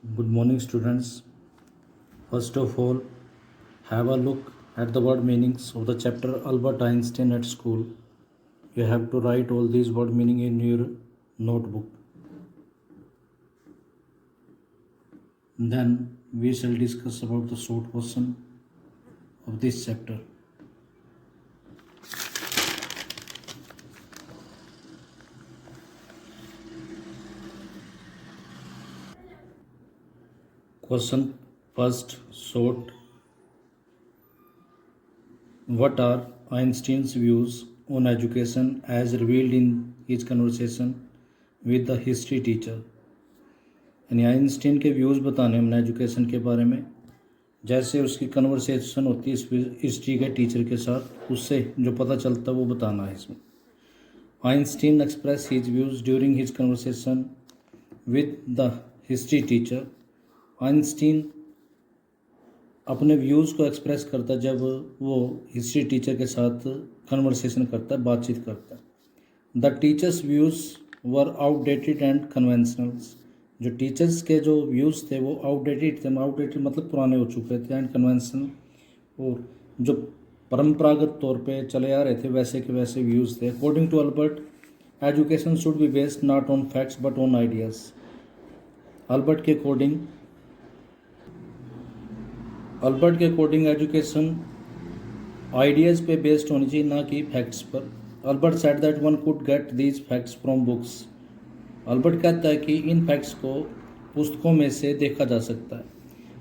Good morning, students. First of all, have a look at the word meanings of the chapter Albert Einstein at school. You have to write all these word meaning in your notebook. Then we shall discuss about the short question of this chapter. Question first short. What are Einstein's views on education as revealed in his conversation with the history teacher? यानी Einstein के views बताने हमने education के बारे में, जैसे उसकी conversation होती है हिस्ट्री के टीचर के साथ, उससे जो पता चलता है वो बताना है इसमें. Einstein express his views during his conversation with the history teacher. Einstein अपने व्यूज़ को एक्सप्रेस करता है जब वो हिस्ट्री टीचर के साथ कन्वर्सेशन करता है, बातचीत करता है. The teachers views were outdated and conventionals. जो टीचर्स के जो व्यूज़ थे वो आउटडेटेड थे. आउटडेटेड मतलब पुराने हो चुके थे, एंड कन्वेंशनल और जो परंपरागत तौर पे चले आ रहे थे वैसे के वैसे व्यूज़ थे. According to Albert, education should be based not on facts but on ideas. Albert के अकॉर्डिंग एजुकेशन आइडियाज़ पे बेस्ड होनी चाहिए, ना कि फैक्ट्स पर. Albert said that one could get these facts from books. Albert कहता है कि इन फैक्ट्स को पुस्तकों में से देखा जा सकता है.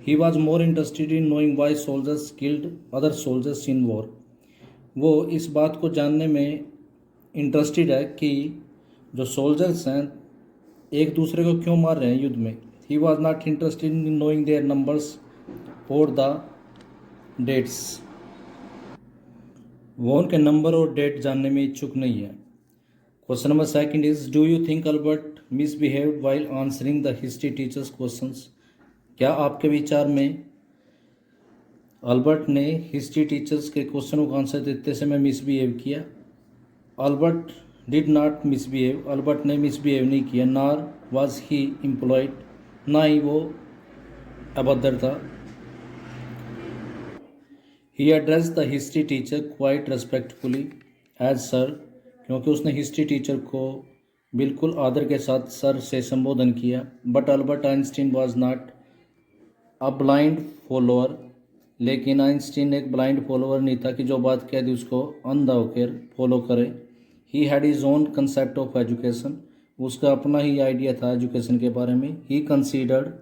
He was more interested in knowing why soldiers killed other soldiers in war. वो इस बात को जानने में इंटरेस्टेड है कि जो सोल्जर्स हैं एक दूसरे को क्यों मार रहे हैं युद्ध में. He was not interested in knowing their numbers और द डेट्स. वो उनके नंबर और डेट जानने में इच्छुक नहीं है. Question number second is, do you think Albert misbehaved while answering the history teachers questions. क्या आपके विचार में अल्बर्ट ने हिस्ट्री टीचर्स के क्वेश्चनों का आंसर देते समय मिसबिहेव किया. Albert did not misbehave. Albert ने मिसबिहेव नहीं किया. Nor was he employed. ना ही वो अभद्र था. He address the history teacher quite respectfully as sir. क्योंकि उसने हिस्ट्री टीचर को बिल्कुल आदर के साथ सर से संबोधन किया. But Albert Einstein was not a blind follower. लेकिन आइंस्टीन एक ब्लाइंड फॉलोअर नहीं था कि जो बात कह दी उसको अंधा होकर फॉलो करे. He had his own concept of education. उसका अपना ही आइडिया था एजुकेशन के बारे में. He considered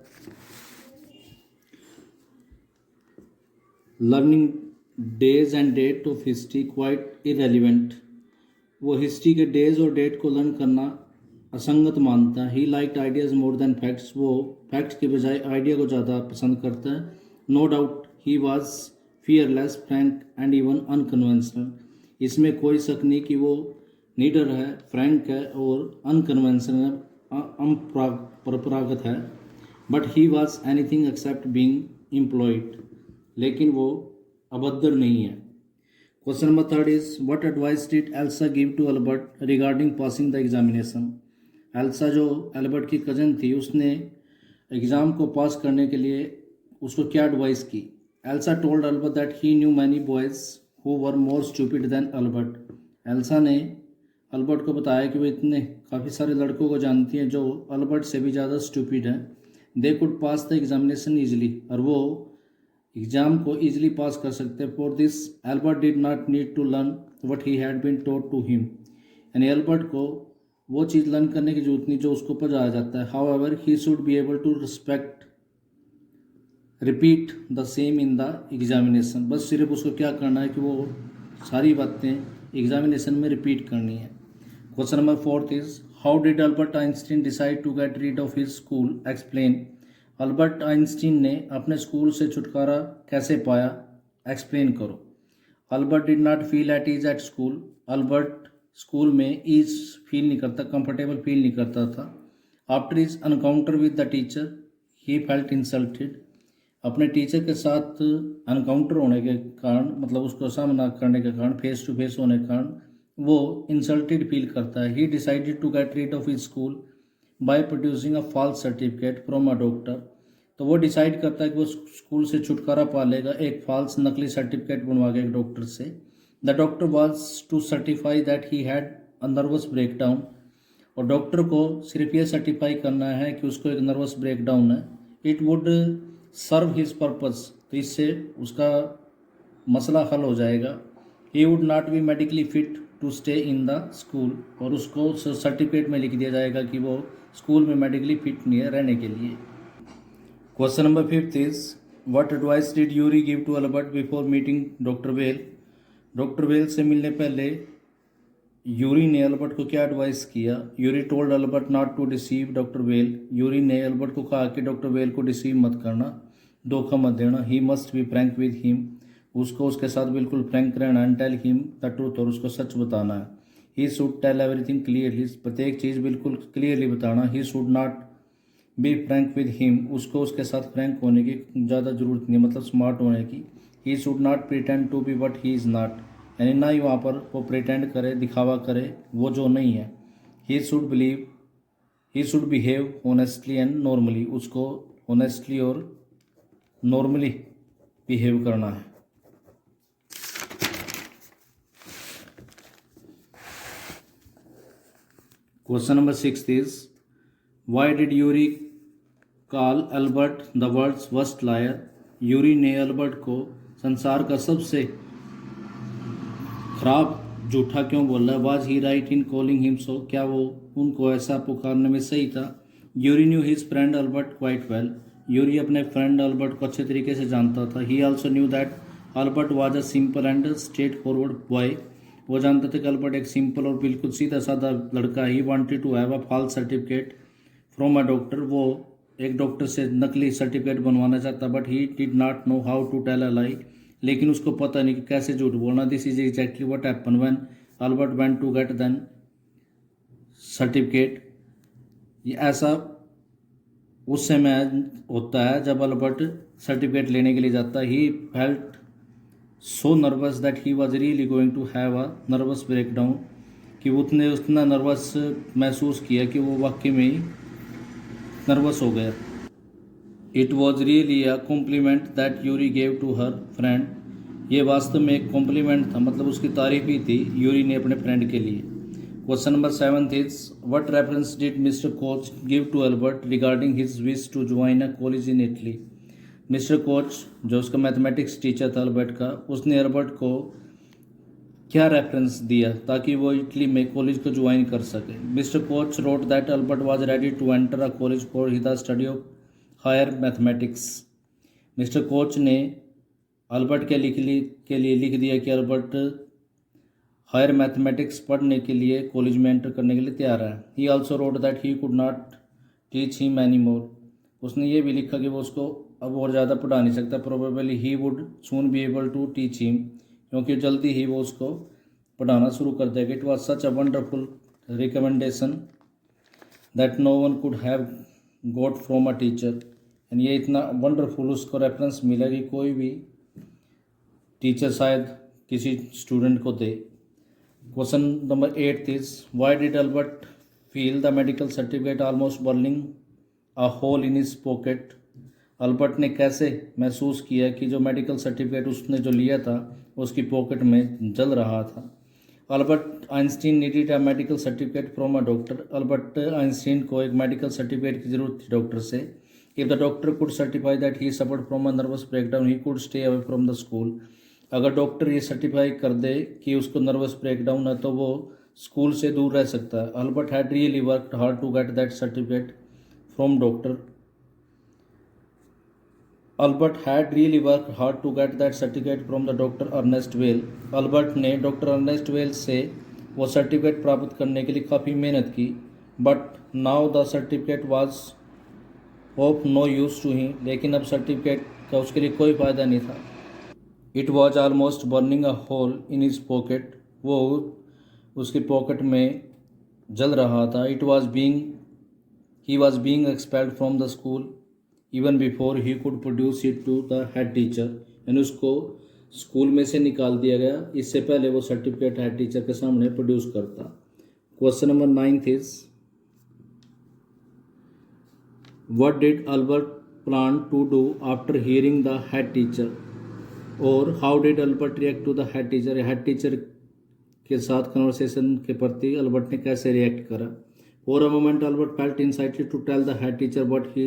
learning days and date of history quite irrelevant. वो हिस्ट्री के डेज और डेट को लर्न करना असंगत मानता है. He liked ideas more than facts. वो फैक्ट्स के बजाय आइडिया को ज़्यादा पसंद करता है. No doubt he was fearless, frank and even unconventional. इसमें कोई शक नहीं कि वो निडर है, फ्रैंक है और अनकन्वेंशनल, परंपरागत है. But he was anything except being employed. लेकिन वो अभद्र नहीं है. Question number third is, what advice did Elsa give to Albert regarding passing the examination. Elsa जो एल्बर्ट की कज़न थी, उसने एग्ज़ाम को पास करने के लिए उसको क्या एडवाइस की. Elsa told Albert that he knew many boys who were more stupid than Albert. Elsa ने अल्बर्ट को बताया कि वो इतने काफ़ी सारे लड़कों को जानती हैं जो अल्बर्ट से भी ज़्यादा स्टूपिड हैं. They could pass the examination easily. और वो एग्ज़ाम को ईजिली पास कर सकते. For this Albert did not need to learn what he had been taught to him. यानी एल्बर्ट को वो चीज़ लर्न करने की जरूरत नहीं जो उसको पढ़ाया जाता है. However he should be able to repeat the same in the examination. बस सिर्फ उसको क्या करना है कि वो सारी बातें एग्जामिनेशन में रिपीट करनी है. Question number fourth is, how did Albert Einstein decide to get rid of his school. Explain. Albert Einstein ने अपने स्कूल से छुटकारा कैसे पाया, एक्सप्लेन करो. Albert did not feel at ease at school. Albert school में ईज फील नहीं करता, कंफर्टेबल फील नहीं करता था. After his encounter with the teacher he felt insulted. अपने टीचर के साथ अनकाउंटर होने के कारण, मतलब उसको सामना करने के कारण, फेस टू फेस होने के कारण वो इंसल्टेड फील करता है. He decided to get rid of his school by producing a false certificate from a doctor. तो वो डिसाइड करता है कि वो स्कूल से छुटकारा पा लेगा एक फॉल्स नकली सर्टिफिकेट बनवा के एक डॉक्टर से। The doctor was to certify that he had a nervous breakdown, और डॉक्टर को सिर्फ ये सर्टिफाई करना है कि उसको एक नर्वस ब्रेकडाउन है। It would serve his purpose, तो इससे उसका मसला हल हो जाएगा। He would not be medically fit to stay in the school, और उसको सर्टिफिकेट में लिख दिया जाएगा कि वो स्कूल में मेडिकली फिट नहीं है रहने के लिए। Question number 5 is what advice did Yuri give to Albert before meeting doctor Well. Doctor Well से मिलने पहले यूरी ने अल्बर्ट को क्या एडवाइस किया। Yuri told Albert not to deceive doctor Well. Yuri ने अल्बर्ट को कहा कि डॉक्टर वेल को डिसीव मत करना, धोखा मत देना। He must be frank with him, उसको उसके साथ बिल्कुल फ्रैंक रहना। And tell him the truth, और उसको सच बताना है। He should tell everything clearly, प्रत्येक चीज़ बिल्कुल क्लियरली बताना। He should not be frank with him, उसको उसके साथ फ्रैंक होने की ज़्यादा ज़रूरत नहीं, मतलब स्मार्ट होने की। He should not pretend to be what he is not, यानी ना ही वहाँ पर वो प्रिटेंड करे, दिखावा करे वो जो नहीं है। He should believe, he should behave honestly and normally, उसको ऑनेस्टली और नॉर्मली बिहेव करना है। Question number 6 is why did Yuri call Albert the world's worst liar. Yuri ने एल्बर्ट को संसार का सबसे खराब झूठा क्यों बोला। Was he right in calling him so, क्या वो उनको ऐसा पुकारने में सही था। Yuri knew his friend Albert quite well, Yuri अपने फ्रेंड अल्बर्ट को अच्छे तरीके से जानता था। ही also knew that Albert was a simple and straight forward boy, वो जानता था कि अल्बर्ट एक सिंपल और बिल्कुल सीधा साधा लड़का। He wanted to have a false certificate from a doctor, वो एक डॉक्टर से नकली सर्टिफिकेट बनवाना चाहता। But he did not know how to tell a lie, लेकिन उसको पता नहीं कि कैसे झूठ बोलना। This is exactly what happen when Albert went to get then certificate. ये ऐसा उस समय होता है जब अल्बर्ट सर्टिफिकेट लेने के लिए जाता है। He felt so nervous that he was really going to have a nervous breakdown, कि उसने उतना नर्वस महसूस किया कि वो वाकई में ही नर्वस हो गया। It was really a compliment that Yuri gave to her friend, ये वास्तव में एक कॉम्प्लीमेंट था, मतलब उसकी तारीफ ही थी यूरी ने अपने फ्रेंड के लिए। Question number 7 is what reference did mister Koch give to Albert regarding his wish to join a college in Italy. Mister Koch जो उसका मैथमेटिक्स टीचर था अल्बर्ट का, उसने अल्बर्ट को क्या रेफरेंस दिया ताकि वो इटली में कॉलेज को ज्वाइन कर सके। Mister Koch wrote that Albert was ready to enter a college for the study of higher mathematics. Mister Koch ने अल्बर्ट के लिए लिख दिया कि अल्बर्ट हायर मैथमेटिक्स पढ़ने के लिए कॉलेज में एंटर करने के लिए तैयार है। ही also wrote that he could not teach him any more, उसने ये भी लिखा कि वो उसको अब और ज़्यादा पढ़ा नहीं सकता। Probably he would soon be able to teach him, क्योंकि जल्दी ही वो उसको पढ़ाना शुरू कर देगा। It was such a wonderful recommendation that no one could have got from a teacher, and ये इतना वंडरफुल उसको रेफरेंस मिला कि कोई भी टीचर शायद किसी स्टूडेंट को दे। Question number 8 is why did Albert feel the medical certificate almost burning a hole in his pocket. अल्बर्ट ने कैसे महसूस किया कि जो मेडिकल सर्टिफिकेट उसने जो लिया था उसकी पॉकेट में जल रहा था। Albert Einstein needed a medical certificate from a doctor, Albert Einstein को एक मेडिकल सर्टिफिकेट की जरूरत थी डॉक्टर से। If the doctor could certify that he suffered from a nervous breakdown he could stay away from the school, अगर doctor ये certify कर दे कि उसको नर्वस ब्रेकडाउन है तो वो स्कूल से दूर रह सकता है। Albert had really worked hard to get that certificate from doctor, Albert had really work hard to get that certificate from the doctor Ernest Weil, Albert ने डॉक्टर अर्नेस्ट वेल से वो सर्टिफिकेट प्राप्त करने के लिए काफ़ी मेहनत की। But now the certificate was of no use to he, लेकिन अब सर्टिफिकेट का उसके लिए कोई फ़ायदा नहीं था। It was almost burning a hole in his pocket, वो उसकी पॉकेट में जल रहा था। He was being expelled from the school even before he could produce it to the head teacher, यानी उसको स्कूल में से निकाल दिया गया इससे पहले वो सर्टिफिकेट हेड टीचर के सामने प्रोड्यूस करता। Question number 9 is what did Albert plan to do after hearing the head teacher, और how did Albert react to the head teacher, head teacher के साथ कन्वर्सेशन के प्रति अल्बर्ट ने कैसे रिएक्ट करा। For a moment Albert felt incited to tell the head teacher what he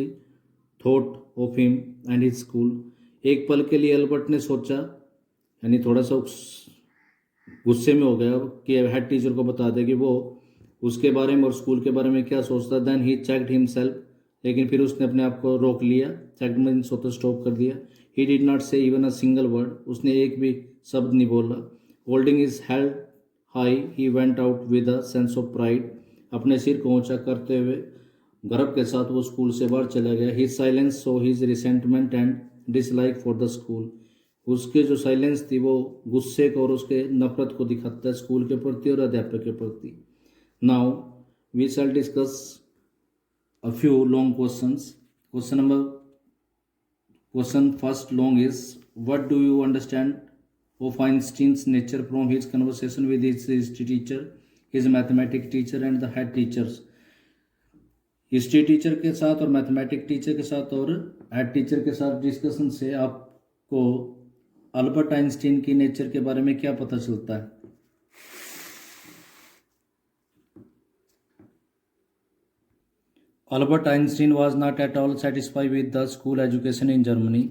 thought of him and his school. एक पल के लिए अल्बर्ट ने सोचा, यानी थोड़ा सा गुस्से में हो गया कि हेड टीचर को बता दे कि वो उसके बारे में और स्कूल के बारे में क्या सोचता। देन ही चेक्ड हिमसेल्फ, लेकिन फिर उसने अपने आप को रोक लिया। चेक्ड मीन्स होता स्टॉप कर दिया। ही डिड नॉट से इवन अ सिंगल वर्ड, उसने एक भी शब्द नहीं बोला। Holding his head high he went out with a sense of pride, अपने सिर को ऊंचा करते हुए गर्व के साथ वो स्कूल से बाहर चला गया। His silence so his resentment and dislike for the school, उसके जो साइलेंस थी वो गुस्से को और उसके नफरत को दिखाता है स्कूल के प्रति और अध्यापक के प्रति। Now we shall discuss a few long questions. Question first long is, what do you understand of Einstein's nature from his conversation with his history teacher, his mathematics teacher and the head teachers? History teacher के साथ और mathematics teacher के साथ और head teacher के साथ discussion से आपको अल्बर्ट आइंस्टीन की नेचर के बारे में क्या पता चलता है। Albert Einstein was not at all satisfied with the school education in Germany.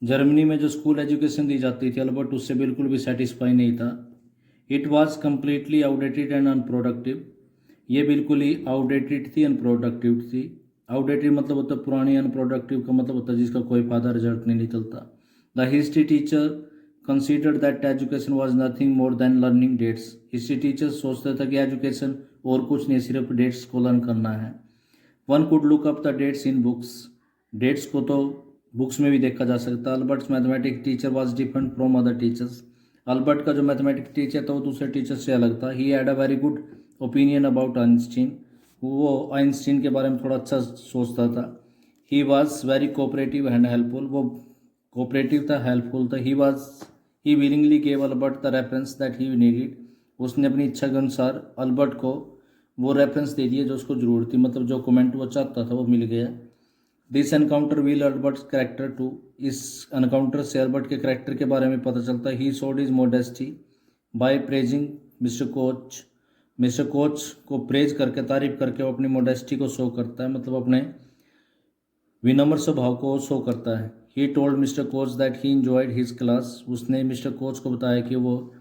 Germany में जो स्कूल एजुकेशन दी जाती थी अल्बर्ट उससे बिल्कुल भी सेटिस्फाई नहीं था। It was completely outdated and unproductive, ये बिल्कुल ही आउटडेटेड थी, अनप्रोडक्टिव थी। आउटडेटेड मतलब होता है पुरानी, अनप्रोडक्टिव का मतलब होता है जिसका कोई फायदा रिजल्ट नहीं निकलता। The history teacher considered that education was nothing more than learning dates. History teacher सोचता था कि एजुकेशन और कुछ नहीं, सिर्फ डेट्स को लर्न करना है। One could look up the dates in books, dates को तो बुक्स में भी देखा जा सकता है। Albert's mathematics teacher was different from other teachers. Albert का जो मैथमेटिक्स टीचर था वो दूसरे टीचर से अलग था। He had a very good opinion about Einstein, वो आइंस्टीन के बारे में थोड़ा अच्छा सोचता था। He was very cooperative and helpful, वो कोऑपरेटिव था, हेल्पफुल था। He willingly gave Albert the reference that he needed, उसने अपनी इच्छा के अनुसार अल्बर्ट को वो रेफरेंस दे दिए जो उसको जरूरत थी, मतलब जो कमेंट वो चाहता था वो मिल गया। This encounter will Albert's character too, इस एनकाउंटर से अल्बर्ट के कैरेक्टर के बारे में पता चलता है। He showed his modesty by praising mister Koch, mister Koch को प्रेज करके, तारीफ करके वो अपनी मोडेस्टी को शो करता है, मतलब अपने विनम्र स्वभाव को शो करता है। He told mister coach that he enjoyed his class, उसने मिस्टर कोच को बताया कि वो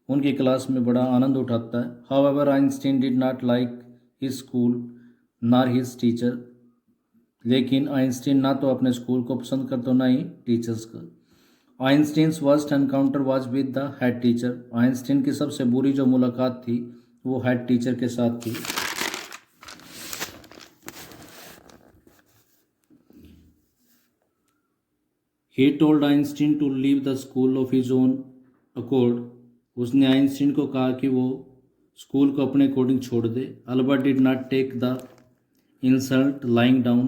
उनकी क्लास में बड़ा आनंद उठाता है। However Einstein did not like his school nor his teacher, लेकिन आइंस्टीन ना तो अपने स्कूल को पसंद करता ना ही टीचर्स का। Einstein's first encounter was with the head teacher, Einstein की सबसे बुरी जो मुलाकात थी वो हेड टीचर के साथ थी। He told Einstein to leave the school of his own accord, उसने आइंस्टीन को कहा कि वो स्कूल को अपने अकॉर्डिंग छोड़ दे। Albert did not take the insult lying down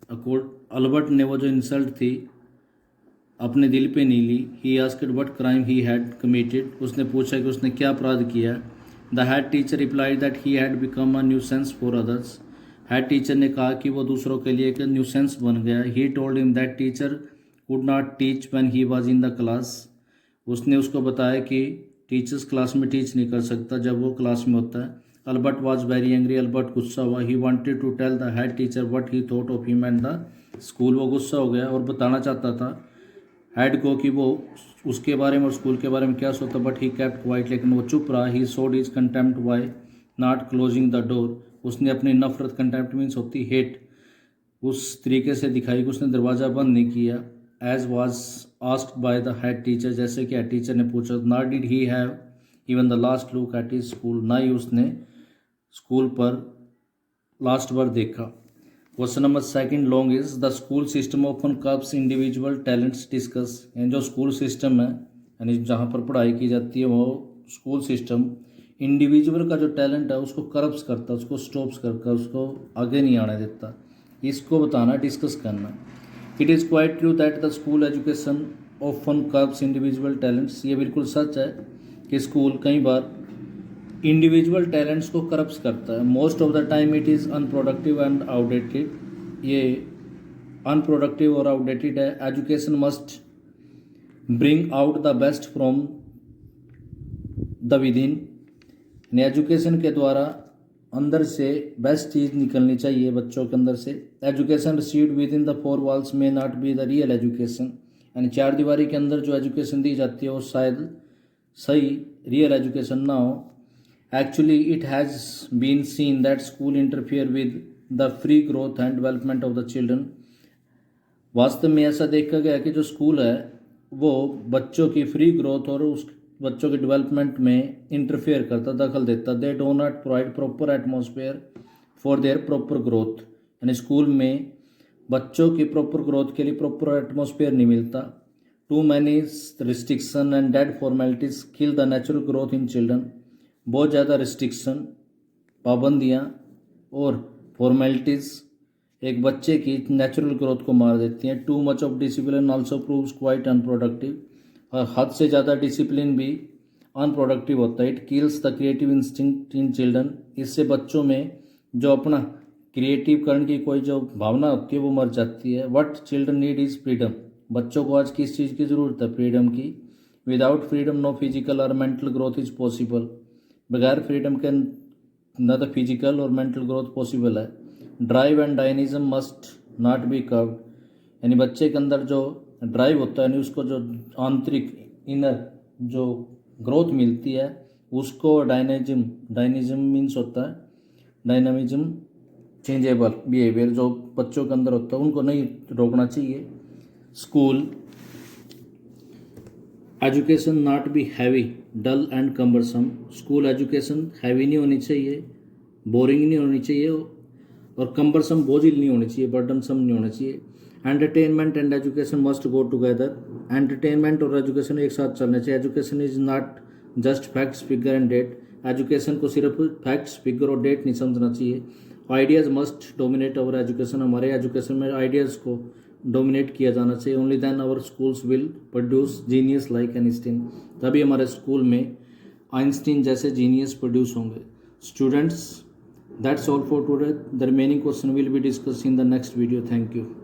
accord, Albert ने वो जो इंसल्ट थी अपने दिल पे नहीं ली। He asked what crime he had committed, उसने पूछा कि उसने क्या अपराध किया। The head teacher replied that he had become a nuisance for others, head teacher ने कहा कि वो दूसरों के लिए एक न्यूसेंस बन गया। He told him that teacher could not teach when he was in the class, उसने उसको बताया कि टीचर्स क्लास में टीच नहीं कर सकता जब वो क्लास में होता है। Albert was very angry, Albert गुस्सा हुआ। He wanted to tell the head teacher what he thought of him and the school, वो गुस्सा हो गया और बताना चाहता था हेड को कि वो उसके बारे में और स्कूल के बारे में क्या सोचता, बट ही केप्ट क्वाइट, लेकिन वो चुप रहा। He showed his contempt by not closing the door, उसने अपनी नफरत, कंटेम्प्ट मीन्स होती हेट, उस तरीके से दिखाई कि उसने दरवाज़ा बंद नहीं किया। As was asked by the head teacher, जैसे कि हेड टीचर ने पूछा। Not did he have even the last look at his school, ना ही उसने स्कूल पर लास्ट बार देखा। Question number second long is, the school system often curbs individual talents discuss, यानी जो स्कूल सिस्टम है यानी जहाँ पर पढ़ाई की जाती है वो स्कूल सिस्टम इंडिविजुअल का जो टैलेंट है उसको कर्ब्स करता है, उसको स्टॉप्स करता है, उसको आगे नहीं आने देता। इसको बताना, डिस्कस करना। It is quite true that the school education often curbs individual talents, ये बिल्कुल सच है कि स्कूल कई बार इंडिविजुअल टैलेंट्स को करप्ट करता है। Most of the time it is unproductive and outdated, ये अनप्रोडक्टिव और आउटडेटेड है। Education must bring out the best from the with in, यानी एजुकेशन के द्वारा अंदर से बेस्ट चीज़ निकलनी चाहिए बच्चों के अंदर से। Education received within the four walls may not be the real education, यानी चार दीवारी के अंदर जो एजुकेशन दी जाती है वो शायद सही रियल एजुकेशन ना हो। Actually it has been seen that school interfere with the free growth and development of the children. वास्तव में ऐसा देखा गया कि जो स्कूल है वो बच्चों की फ्री ग्रोथ और उस बच्चों के डेवलपमेंट में इंटरफेयर करता, दखल देता। They do not provide proper atmosphere for their proper growth, यानी स्कूल में बच्चों की प्रॉपर ग्रोथ के लिए प्रॉपर एटमॉस्फेयर नहीं मिलता। Too many restriction and dead formalities kill the natural growth in children. बहुत ज़्यादा रिस्ट्रिक्शन, पाबंदियाँ और फॉर्मेलिटीज़ एक बच्चे की नेचुरल ग्रोथ को मार देती हैं। Too much of discipline also proves quite unproductive, और हद से ज़्यादा डिसिप्लिन भी अनप्रोडक्टिव होता है। It kills the creative instinct in children, इससे बच्चों में जो अपना क्रिएटिव करने की कोई जो भावना होती है वो मर जाती है। What children need is freedom, बच्चों को आज किस चीज़ की ज़रूरत है? फ्रीडम की। विदाउट फ्रीडम नो फिजिकल और मेंटल ग्रोथ इज़ पॉसिबल, बगैर फ्रीडम के न तो फिजिकल और मेंटल ग्रोथ पॉसिबल है। Drive and dynamism must not be curbed, यानी बच्चे के अंदर जो ड्राइव होता है, यानी उसको जो आंतरिक इनर जो ग्रोथ मिलती है उसको डायनिज्म मीन्स होता है डायनामिज्म, चेंजेबल बिहेवियर जो बच्चों के अंदर होता है उनको नहीं रोकना चाहिए। School education not be heavy dull and cumbersome, school education heavy नहीं होनी चाहिए, बोरिंग नहीं होनी चाहिए और कम्बरसम बोझिल नहीं होनी चाहिए, बर्डनसम नहीं होना चाहिए। Entertainment and education must go together, entertainment और एजुकेशन एक साथ चलने चाहिए। Education is not just facts figure and date, education को सिर्फ फैक्ट्स फिगर और डेट नहीं समझना चाहिए। Ideas must dominate our education, हमारे एजुकेशन में आइडियाज़ को डोमिनेट किया जाना चाहिए। Only then our schools will produce genius like Einstein, तभी हमारे स्कूल में आइंस्टीन जैसे जीनियस प्रोड्यूस होंगे। Students, that's all for today. The remaining question will be discussed in the next video. Thank you.